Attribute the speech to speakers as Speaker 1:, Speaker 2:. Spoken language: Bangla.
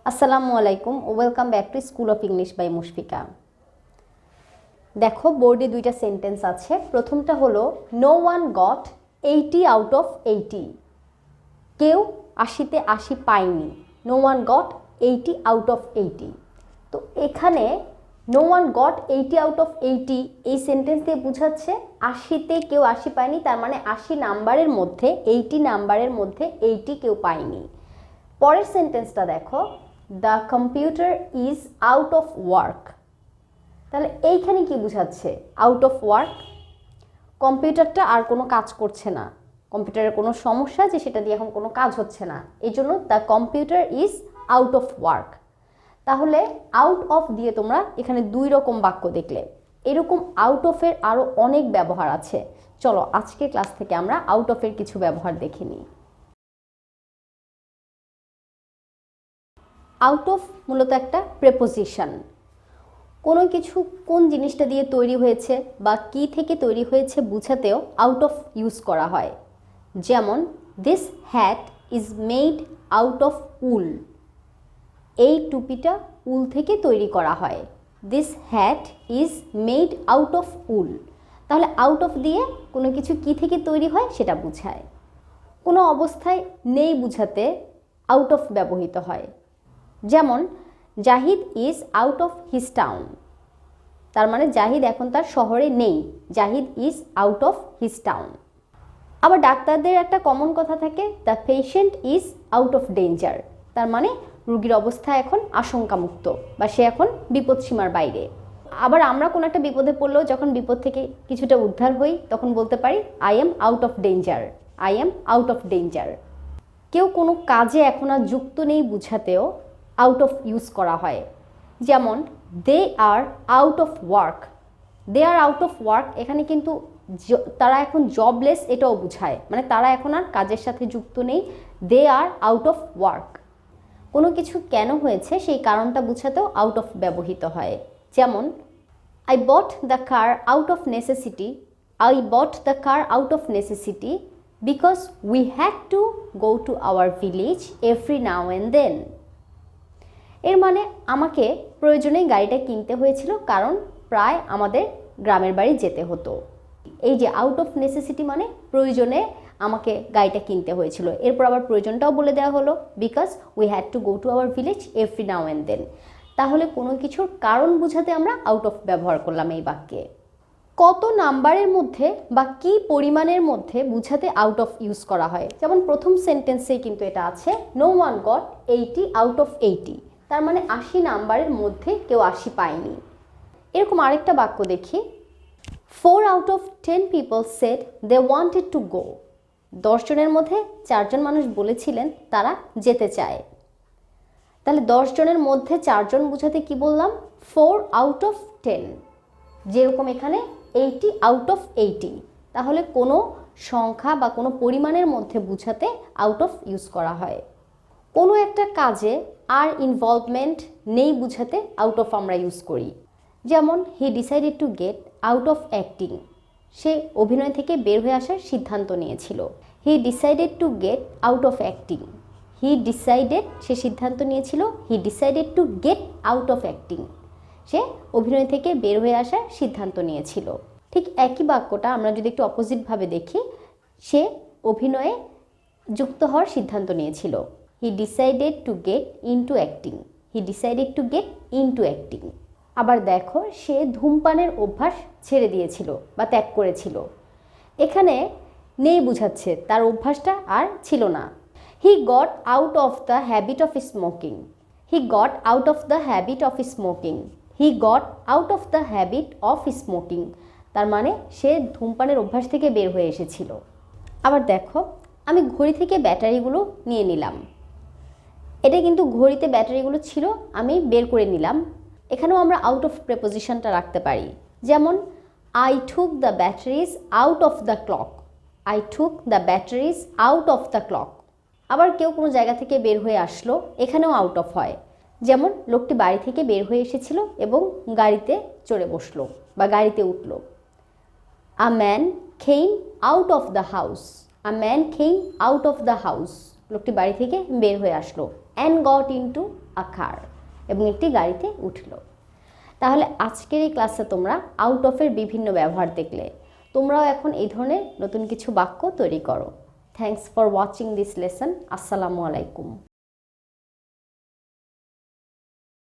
Speaker 1: আসসালামু আলাইকুম, welcome back to school of English by Mushfika. দেখো, বোর্ডে দুইটা সেন্টেন্স আছে। প্রথমটা হলো no one got 80 out of 80। কেউ 80-তে 80 পায়নি। No one got 80 out of 80। তো এখানে no one got 80 out of 80 এই সেন্টেন্স দিয়ে বোঝাচ্ছে 80-তে কেউ 80 পায়নি, তার মানে 80 নাম্বারের মধ্যে 80 নাম্বারের মধ্যে 80 কেউ পায়নি। পরের সেন্টেন্সটা দেখো, the computer is out of work. তাহলে এইখানে কি বোঝাচ্ছে? আউট অফ ওয়ার্ক, কম্পিউটারটা আর কোনো কাজ করছে না, কম্পিউটারের কোনো সমস্যা যে সেটা দিয়ে এখন কোনো কাজ হচ্ছে না, এই জন্য the computer is out of work. তাহলে আউট অফ দিয়ে তোমরা এখানে দুই রকম বাক্য দেখলে। এরকম আউট অফের আরও অনেক ব্যবহার আছে। চলো আজকের ক্লাস থেকে আমরা আউট অফের কিছু ব্যবহার দেখে নিই। আউট অফ মূলত একটা প্রেপোজিশন। কোনো কিছু কোন জিনিসটা দিয়ে তৈরি হয়েছে বা কি থেকে তৈরি হয়েছে বোঝাতেও আউট অফ ইউজ করা হয়। যেমন this hat is made out of wool. এই টুপিটা উল থেকে তৈরি করা হয়। This hat is made out of wool. তাহলে আউট অফ দিয়ে কোনো কিছু কি থেকে তৈরি হয় সেটা বোঝায়। কোনো অবস্থায় নেই বোঝাতে আউট অফ ব্যবহৃত হয়। যেমন Zahid is out of his town. তার মানে জাহিদ এখন তার শহরে নেই। Zahid is out of his town. আবার ডাক্তারদের একটা কমন কথা থাকে, the patient is out of danger. তার মানে রোগীর অবস্থা এখন আশঙ্কামুক্ত বা সে এখন বিপদসীমার বাইরে। আবার আমরা কোনো একটা বিপদে পড়লেও যখন বিপদ থেকে কিছুটা উদ্ধার হই তখন বলতে পারি I am out of danger. I am out of danger. কেউ কোনো কাজে এখন আর যুক্ত নেই বুঝাতেও আউট অফ ইউজ করা হয়। যেমন they are out of work. They are out of work এখানে কিন্তু তারা এখন জবলেস এটাও বোঝায়, মানে তারা এখন আর কাজের সাথে যুক্ত নেই। দে আর আউট অফ ওয়ার্ক। কোনো কিছু কেন হয়েছে সেই কারণটা বোঝাতেও আউট অফ ব্যবহৃত হয়। যেমন I bought the car out of necessity. I bought the car out of necessity because we had to go to our village every now and then. এর মানে আমাকে প্রয়োজনেই গাড়িটা কিনতে হয়েছিল, কারণ প্রায় আমাদের গ্রামের বাড়ি যেতে হতো। এই যে আউট অফ নেসেসিটি মানে প্রয়োজনে আমাকে গাড়িটা কিনতে হয়েছিল। এরপর আবার প্রয়োজনটাও বলে দেওয়া হলো, because we had to go to our village every now and then. তাহলে কোনো কিছুর কারণ বোঝাতে আমরা আউট অফ ব্যবহার করলাম এই বাক্যে। কত নাম্বারের মধ্যে বা কি পরিমাণের মধ্যে বোঝাতে আউট অফ ইউজ করা হয়। যেমন প্রথম সেন্টেন্সেই কিন্তু এটা আছে, no one got 80 out of 80। তার মানে 80 নাম্বারের মধ্যে কেউ 80 পায়নি। এরকম আরেকটা বাক্য দেখি, 4 out of 10 people said they wanted to go. 10 জনের মধ্যে 4 জন মানুষ বলেছিলেন তারা যেতে চায়। তাহলে 10 জনের মধ্যে 4 জন বোঝাতে কি বললাম? 4 আউট অফ 10। যেরকম এখানে 80 আউট অফ 80। তাহলে কোনো সংখ্যা বা কোনো পরিমাণের মধ্যে বোঝাতে আউট অফ ইউজ করা হয়। কোনো একটা কাজে আর ইনভলভমেন্ট নেই বোঝাতে আউট অফ আমরা ইউজ করি। যেমন he decided to get out of acting. সে অভিনয় থেকে বের হয়ে আসার সিদ্ধান্ত নিয়েছিল। He decided to get out of acting. He decided, সে সিদ্ধান্ত নিয়েছিল। He decided to get out of acting, সে অভিনয় থেকে বের হয়ে আসার সিদ্ধান্ত নিয়েছিল। ঠিক একই বাক্যটা আমরা যদি একটু অপোজিটভাবে দেখি, সে অভিনয়ে যুক্ত হওয়ার সিদ্ধান্ত নিয়েছিল। He decided to gate into acting. He decided to gate into acting. আবার দেখো, সে ধূমপানের অভ্যাস ছেড়ে দিয়েছিল বা ত্যাগ করেছিল। এখানে নেই বোঝাচ্ছে, তার অভ্যাসটা আর ছিল না। He got out of the habit of smoking. He got out of the habit of smoking. He got out of the habit of smoking. তার মানে সে ধূমপানের অভ্যাস থেকে বের হয়ে এসেছিল। আবার দেখো, আমি ঘড়ি থেকে ব্যাটারিগুলো নিয়ে নিলাম। এটা কিন্তু ঘড়িতে ব্যাটারিগুলো ছিল, আমি বের করে নিলাম। এখানেও আমরা আউট অফ প্রেপোজিশনটা রাখতে পারি। যেমন I took the batteries out of the clock. I took the batteries out of the clock. আবার কেউ কোনো জায়গা থেকে বের হয়ে আসলো, এখানেও আউট অফ হয়। যেমন লোকটি বাড়ি থেকে বের হয়ে এসেছিল এবং গাড়িতে চড়ে বসলো বা গাড়িতে উঠলো। A man came out of the house. A man came out of the house. লোকটি বাড়ি থেকে বের হয়ে আসলো। অ্যান্ড গট ইনটু আ কার, এবং একটি গাড়িতে উঠলো। তাহলে আজকের এই ক্লাসে তোমরা আউট অফের বিভিন্ন ব্যবহার দেখলে। তোমরাও এখন এই ধরনের নতুন কিছু বাক্য তৈরি করো। Thanks for watching this lesson. আসসালামু আলাইকুম।